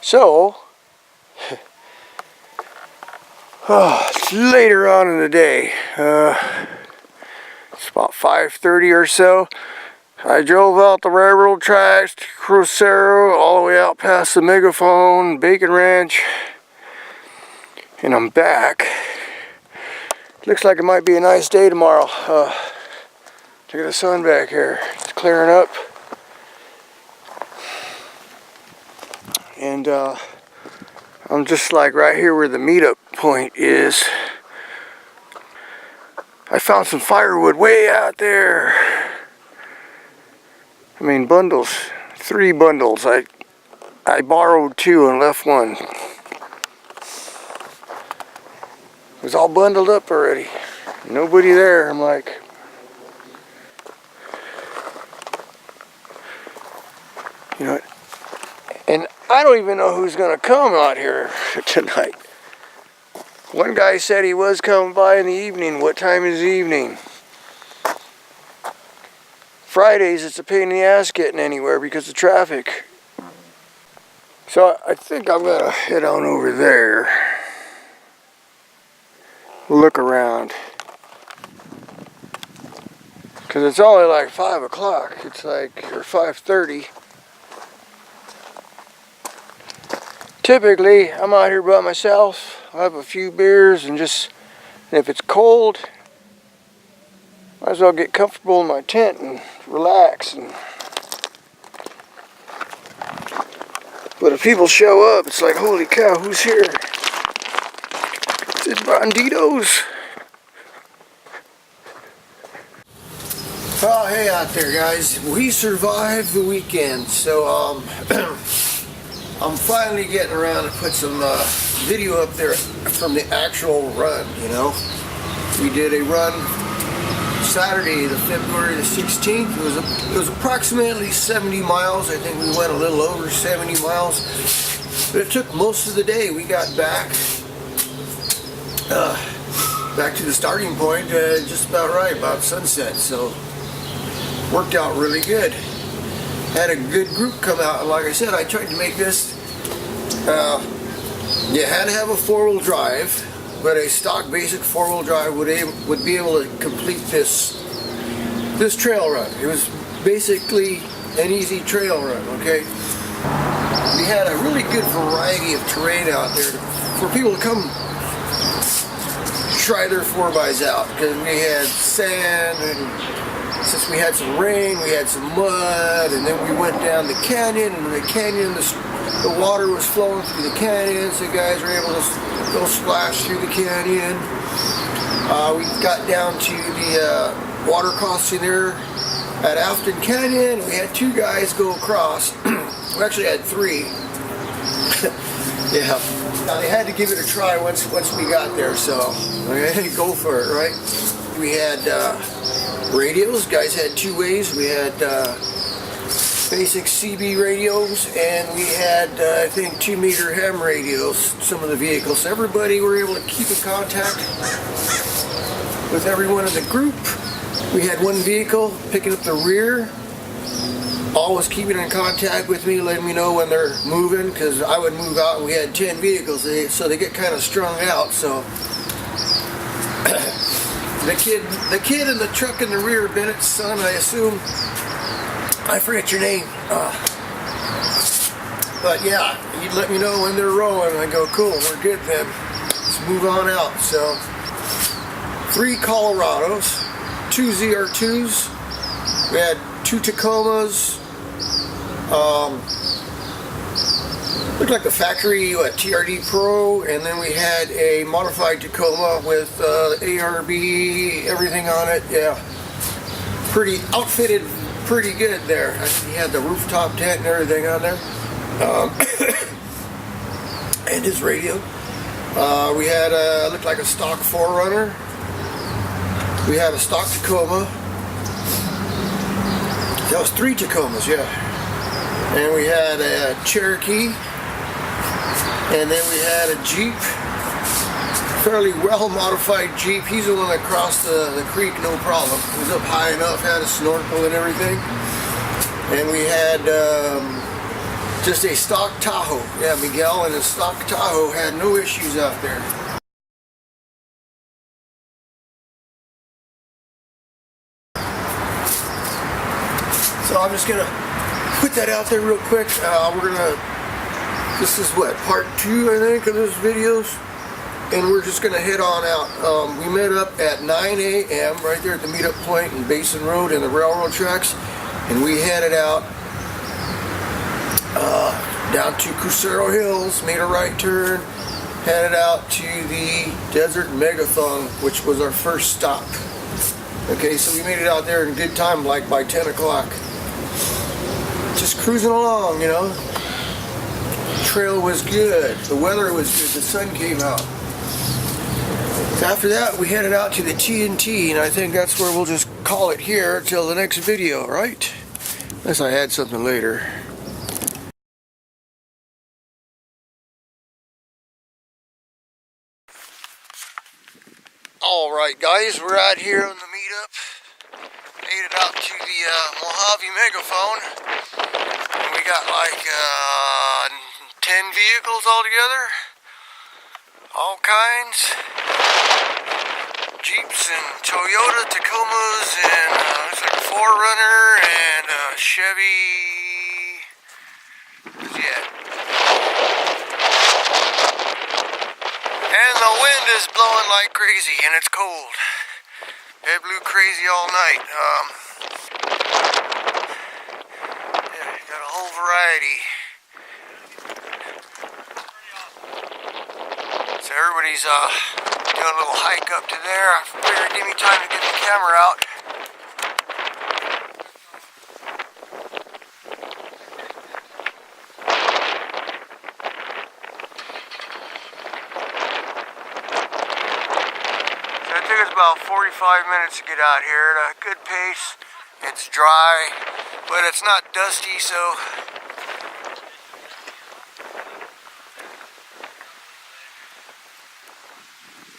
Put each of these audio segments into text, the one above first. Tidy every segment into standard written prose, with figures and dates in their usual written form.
So, it's later on in the day. It's about 5:30 or so. I drove out the railroad tracks to Crucero, all the way out past the Megaphone, Bacon Ranch, and I'm back. Looks like it might be a nice day tomorrow. Look at the sun back here. It's clearing up. And I'm just like right here where the meetup point is. I found some firewood way out there. I mean bundles, 3 bundles. I borrowed 2 and left 1. It was all bundled up already. Nobody there. I'm like, you know, and I don't even know who's gonna come out here tonight. One guy said he was coming by in the evening. What time is the evening? Fridays it's a pain in the ass getting anywhere because of traffic. So I think I'm gonna head on over there. Look around. Cause it's only like 5 o'clock. It's like, or 5:30. Typically, I'm out here by myself. I have a few beers and just, and if it's cold, might as well get comfortable in my tent and relax. But if people show up, it's like, holy cow, who's here? It's Banditos. Oh, hey out there, guys. We survived the weekend, so I'm finally getting around to put some video up there from the actual run, you know. We did a run Saturday, the February the 16th. It was approximately 70 miles. I think we went a little over 70 miles. But it took most of the day. We got back to the starting point just about right, about sunset. So worked out really good. Had a good group come out, and like I said, I tried to make this, you had to have a 4-wheel drive, but a stock basic 4-wheel drive would be able to complete this trail run. It was basically an easy trail run, okay? We had a really good variety of terrain out there for people to come try their 4x out, because we had sand, and since we had some rain, we had some mud, and then we went down the canyon, and in the canyon, the water was flowing through the canyon, so guys were able to go splash through the canyon. We got down to the water crossing there at Afton Canyon. We had 2 guys go across. We actually had 3. Yeah. Now they had to give it a try once we got there, so okay, go for it, right? We had radios. Guys had 2 ways. We had basic CB radios, and we had I think 2-meter ham radios. Some of the vehicles. So everybody were able to keep in contact with everyone in the group. We had 1 vehicle picking up the rear, always keeping in contact with me, letting me know when they're moving, because I would move out, and we had 10 vehicles, so they get kind of strung out. So the kid in the truck in the rear, Bennett's son, I assume. I forget your name. But yeah, he'd let me know when they're rolling. I go, cool, we're good then. Let's move on out. So 3 Colorados, 2 ZR2s. We had 2 Tacomas. Looked like the factory TRD Pro, and then we had a modified Tacoma with ARB, everything on it. Yeah, pretty outfitted, pretty good there. He had the rooftop tent and everything on there, and his radio. We had looked like a stock 4Runner. We had a stock Tacoma. That was 3 Tacomas, yeah. And we had a Cherokee. And then we had a Jeep, fairly well modified Jeep. He's the one that crossed the creek, no problem. He was up high enough, had a snorkel and everything. And we had Just a stock Tahoe. Yeah, Miguel and his stock Tahoe had no issues out there. So I'm just gonna put that out there real quick. This is what, part 2 I think of this videos, and we're just gonna head on out. We met up at 9 a.m. right there at the meetup point in Basin Road and the railroad tracks, and we headed out down to Crucero Hills, made a right turn, headed out to the Desert Megaphone, which was our first stop. Okay, so we made it out there in good time, like by 10 o'clock. Just cruising along, you know. Trail was good, the weather was good, the sun came out. So after that, we headed out to the T&T, and I think that's where we'll just call it here till the next video, right? Unless I add something later. Alright guys, we're out here on the meetup. Made it out to the Mojave Megaphone. And we got like 10 vehicles altogether. All kinds. Jeeps and Toyota Tacomas and looks like a 4Runner and a Chevy. Yeah. And the wind is blowing like crazy, and it's cold. It blew crazy all night. Yeah, got a whole variety. So everybody's doing a little hike up to there. I figured give me time to get the camera out. It took us about 45 minutes to get out here at a good pace. It's dry, but it's not dusty, so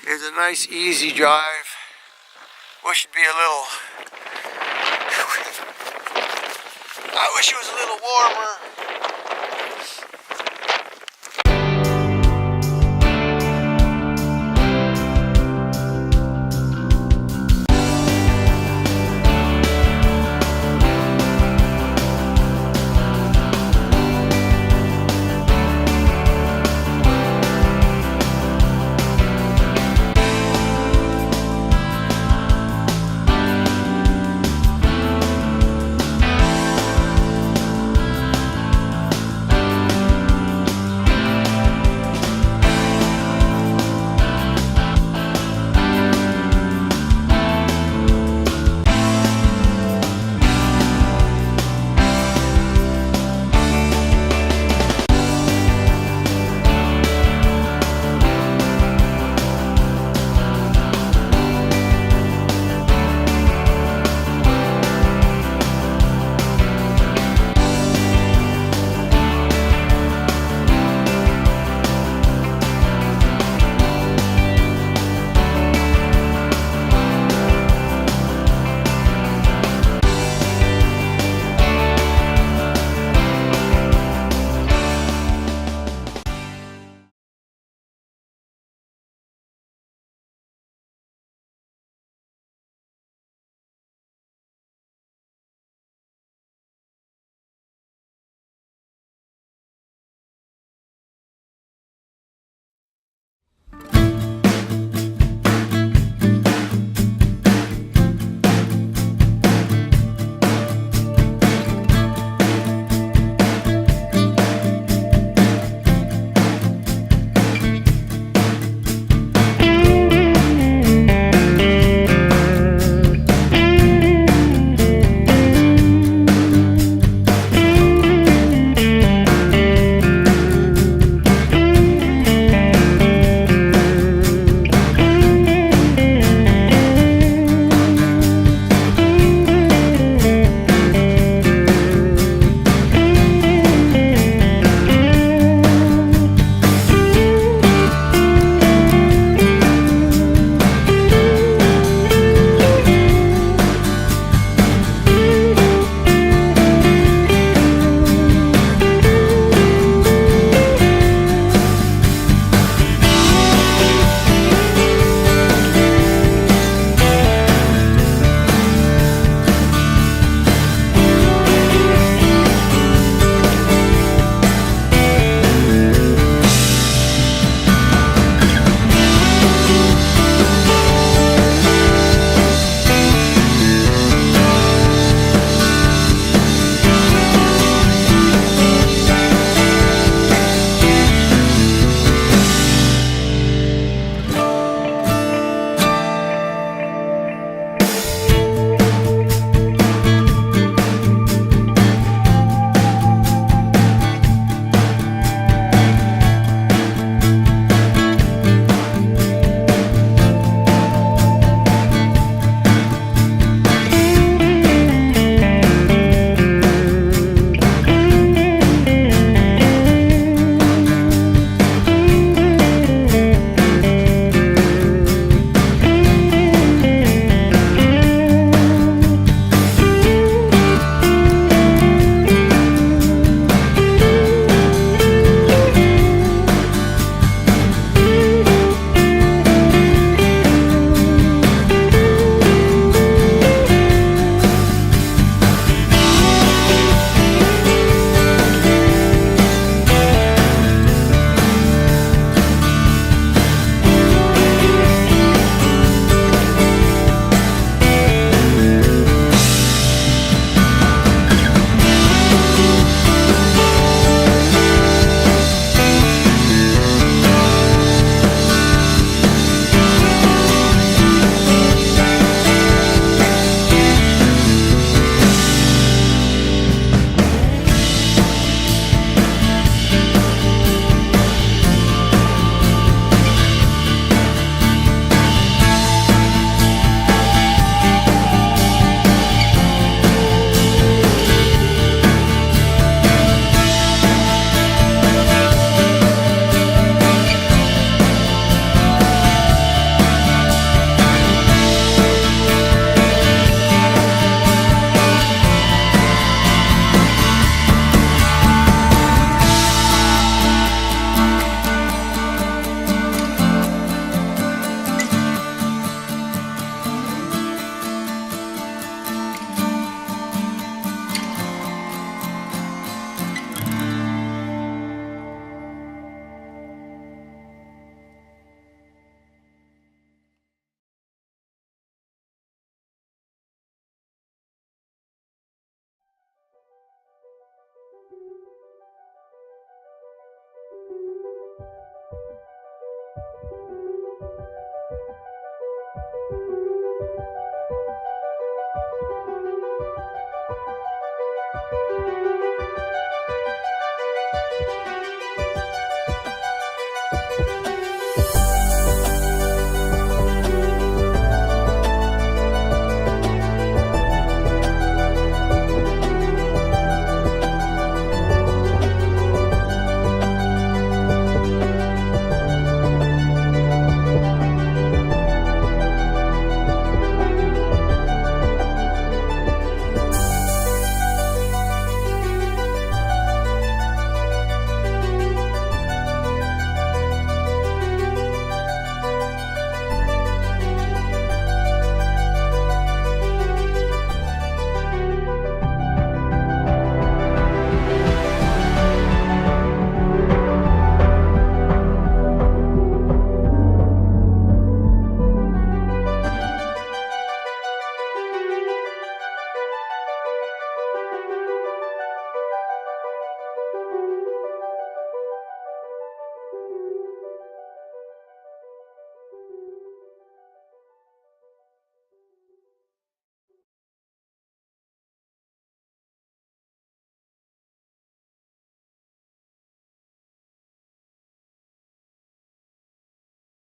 it's a nice easy drive. Wish it'd be a little, I wish it was a little warmer.